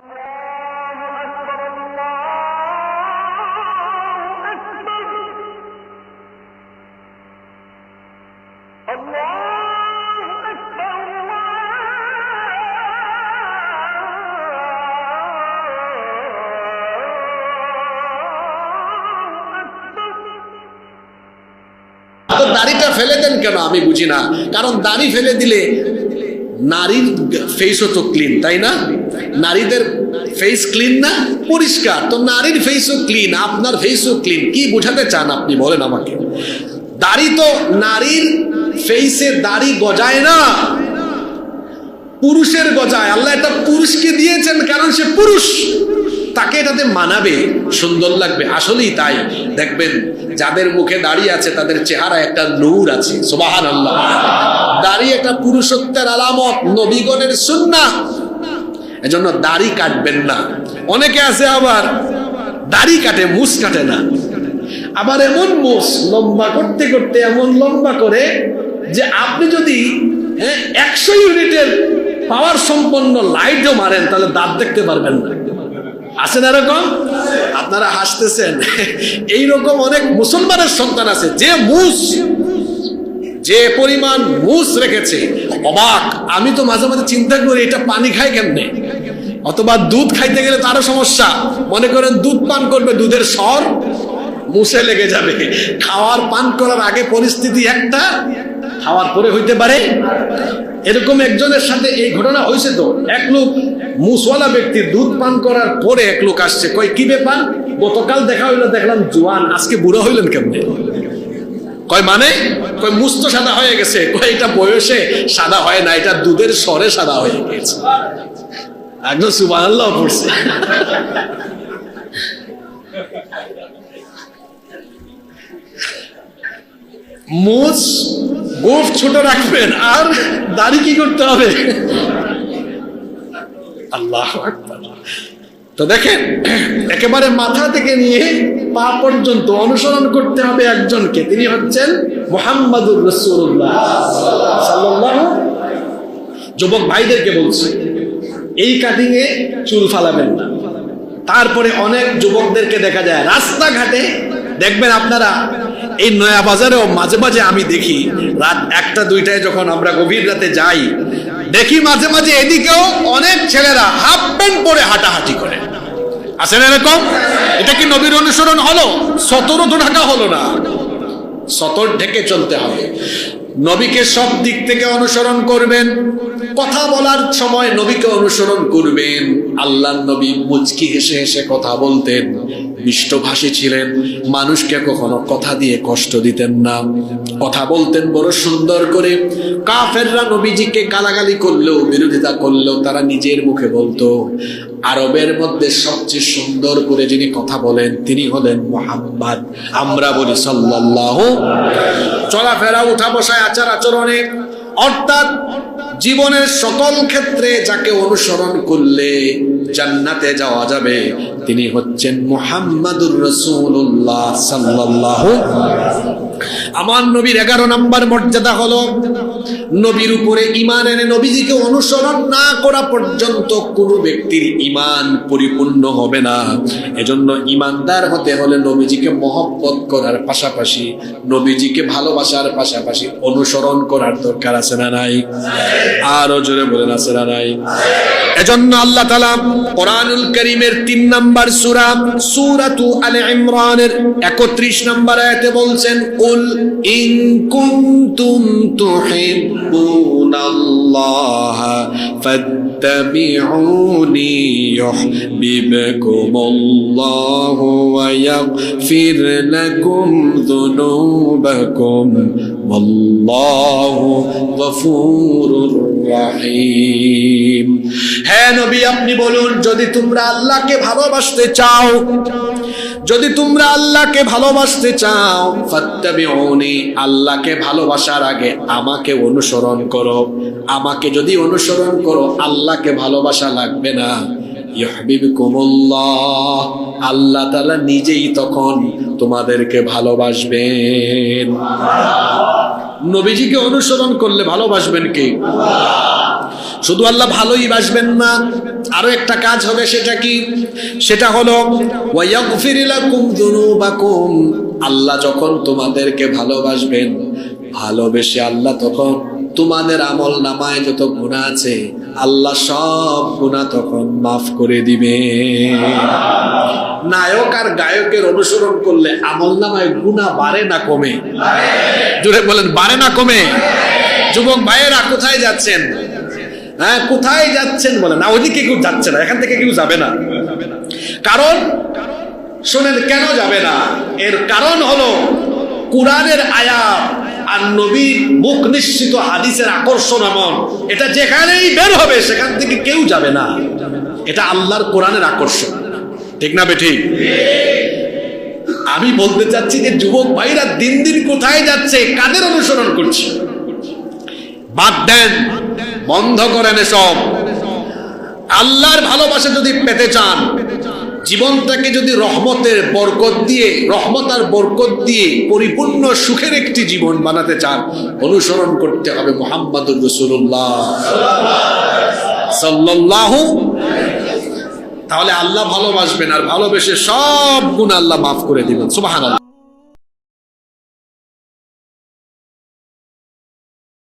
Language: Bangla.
দাড়িটা ফেলে দেন কেন আমি বুঝি না। কারণ দাড়ি ফেলে দিলে নারীর ফেসও তো ক্লিন, তাই না? নারীদের ফেস ক্লিন না, পরিষ্কার। তো নারীর ফেসও ক্লিন, আপনার ফেসও ক্লিন। কি বোঝাতে চান আপনি বলেন আমাকে? দাড়ি তো নারীর ফেসে দাড়ি গজায় না, পুরুষের গজায়। আল্লাহ এটা পুরুষকে দিয়েছেন কারণ সে পুরুষ, তাকে এটাতে মানাবে, সুন্দর লাগবে। আসলেই তাই। দেখবেন যাদের মুখে দাড়ি আছে তাদের চেহারা একটা নূর আছে। সুবহানাল্লাহ। দাড়ি একটা পুরুষত্বের আলামত, নবীগণের সুন্নাহ। এজন্য দাড়ি কাটবেন না। অনেকে আছে আবার দাড়ি কাটে, মুছ কাটে না। আবার এমন মুছ লম্বা করতে করতে এমন লম্বা করে যে আপনি যদি 100 ইউনিটের পাওয়ার সম্পন্ন লাইটও মারেন তাহলে দাঁত দেখতে পারবেন না। আছে না এরকম? আপনারা হাসতেছেন। এইরকম অনেক মুসলমানের সন্তান আছে যে মুছ, যে পরিমাণ মুছ রেখেছে, অবাক। আমি তো মাঝে মাঝে চিন্তা করি এটা পানি খায় কেমনে, অথবা দুধ খাইতে গেলে তারও সমস্যা। মনে করেন দুধ পান করবে, দুধের স্বর মুছে লেগে যাবে। খাওয়ার পান করার আগে পরিস্থিতি একটা, খাওয়ার পরে হইতে পারে। এরকম একজনের সাথে এই ঘটনা হয়েছে। তো এক লোক মুসওয়ালা ব্যক্তি দুধ পান করার পরে এক লোক আসছে, কয় কি ব্যাপার, গতকাল দেখা হইলো, দেখলাম জোয়ান, আজকে বুড়ো হইলেন কেমনে? কয় মানে? কয় মুছ তো সাদা হয়ে গেছে। কয় এটা বয়সে সাদা হয় না, এটা দুধের স্বরে সাদা হয়ে গেছে। একদম সুবহানাল্লাহ পড়ছে। মুছ গোফ ছোট রাখবেন, আর দাড়ি কি করতে হবে? আল্লাহু আকবার। তো দেখেন, একেবারে মাথা থেকে নিয়ে পা পর্যন্ত অনুসরণ করতে হবে একজনকে। তিনি হচ্ছেন মুহাম্মাদুর রাসূলুল্লাহ সাল্লাল্লাহু। যুবক ভাইদেরকে বলছি, এই কাটিং এ চুল ফালাবেন না। তারপরে অনেক যুবকদেরকে দেখা যায় রাস্তাঘাটে, দেখবেন আপনারা এই নয়া বাজারেও মাঝে মাঝে আমি দেখি, রাত 1টা 2টায় যখন আমরা গভীর রাতে যাই, দেখি মাঝে মাঝে এদিকেও অনেক ছেলেরা হাফ প্যান্ট পরে হাঁটাহাঁটি করে। আছে না এরকম? এটা কি নবীর অনুসরণ হলো? সতর তো ঢাকা হলো না, সতর ঢেকে চলতে হবে। নবীকে সব দিক থেকে অনুসরণ করবেন। কথা বলার সময় নবীকে অনুসরণ করবেন। আল্লাহর নবী মুচকি হেসে হেসে কথা বলতেন, মিষ্টভাষী ছিলেন, মানুষকে কখনো কথা দিয়ে কষ্ট দিতেন না, কথা বলতেন বড় সুন্দর করে। কাফেররা নবীজিকে গালাগালি করলেও, বিরোধিতা করলেও তারা নিজের মুখে বলতো, আরবের মধ্যে সবচেয়ে সুন্দর করে যিনি কথা বলেন তিনি হলেন মুহাম্মদ। আমরা বলি সাল্লাল্লাহু। চলাফেরা, উঠা বসায়, আচার আচরণে, অর্থাৎ জীবনের সকল ক্ষেত্রে যাকে অনুসরণ করলে জান্নাতে যাওয়া যাবে তিনি হচ্ছেন মুহাম্মাদুর রাসূলুল্লাহ সাল্লাল্লাহু। আমার নবীর 11 নম্বর মর্যাদা হলো নবীর উপরে ঈমান এনে নবীজিকে অনুসরণ না করা পর্যন্ত কোনো ব্যক্তির ঈমান পরিপূর্ণ হবে না। এজন্য ঈমানদার হতে হলে নবীজিকে মহব্বত করার পাশাপাশি, নবীজিকে ভালোবাসার পাশাপাশি অনুসরণ করার দরকার আছে না নাই? আরো জোরে বলেন, আছে না নাই? এজন্য আল্লাহ তাআলা কোরআনুল কারীমের 3 নম্বর সূরা সূরাতু আলে ইমরানের 31 নম্বর আয়াতে বলছেন, কুল ইন কুনতুম তুহিব্বুনাল্লাহা ফাত্তাবিউনি ইউহিব্বুকুমুল্লাহু ওয়া ইয়াগফির লাকুম যুনুবাকুম ওয়াল্লাহু গফুরুর রহিম। হে নবী, আপনি বলুন, যদি তোমরা আল্লাহকে ভালোবাসতে চাও, যদি তোমরা আল্লাহকে ভালোবাসতে চাও, ফাত্তাবিউনি, আল্লাহকে ভালোবাসার আগে আমাকে অনুসরণ করো। আমাকে যদি অনুসরণ করো, আল্লাহকে ভালোবাসা লাগবে না। ইউহিব্বুকুমুল্লাহ, আল্লাহ তাআলা নিজেই তখন তোমাদেরকে ভালোবাসবেন। নবীজিকে অনুসরণ করলে ভালোবাসবেন কে? শুধু আল্লাহ ভালোই বাসবেন না, আরো একটা কাজ হবে। সেটা কি? সেটা হলো ওয়ায়াগফির লাকুম যুনুবাকুম। আল্লাহ যখন তোমাদেরকে ভালোবাসবেন, ভালোবেসে আল্লাহ তখন তোমাদের আমল নামায় যত গুনাহ আছে আল্লাহ সব গুনাহ তখন মাফ করে দিবে। নায়ক আর গায়কের অনুসরণ করলে আমল নামায় গুনাহ বাড়ে না কমে? জোরে বলেন, বাড়ে না কমে? যুবক ভাইয়েরা কোথায় যাচ্ছেন? হ্যাঁ, কোথায় যাচ্ছেন বলেন? না, ওইদিকে কেউ যাচ্ছে না, এখান থেকে কেউ যাবে না। কারণ শোনেন, কেন যাবে না? এর কারণ হলো কোরআনের আয়াত আর নবীর মুখ নিশ্চিত হাদিসের আকর্ষণ এমন, এটা যেখানেই বের হবে সেখান থেকে কেউ যাবে না। এটা আল্লাহর কোরআনের আকর্ষণ, ঠিক না বেঠিক? আমি বলতে চাচ্ছি যে যুবক ভাইরা দিন দিন কোথায় যাচ্ছে, কাদের অনুসরণ করছে? বাদ দেন, বন্ধ করেন এসব। আল্লাহর ভালোবাসা যদি পেতে চান, জীবনটাকে যদি রহমতের বরকত দিয়ে, রহমত আর বরকত দিয়ে পরিপূর্ণ সুখের একটি জীবন বানাতে চান, অনুসরণ করতে হবে মুহাম্মাদুর রাসূলুল্লাহ সাল্লাল্লাহু। তাহলে আল্লাহ ভালোবাসবেন, আর ভালোবেসে সব গুনাহ আল্লাহ মাফ করে দিবেন। সুবহানাল্লাহ।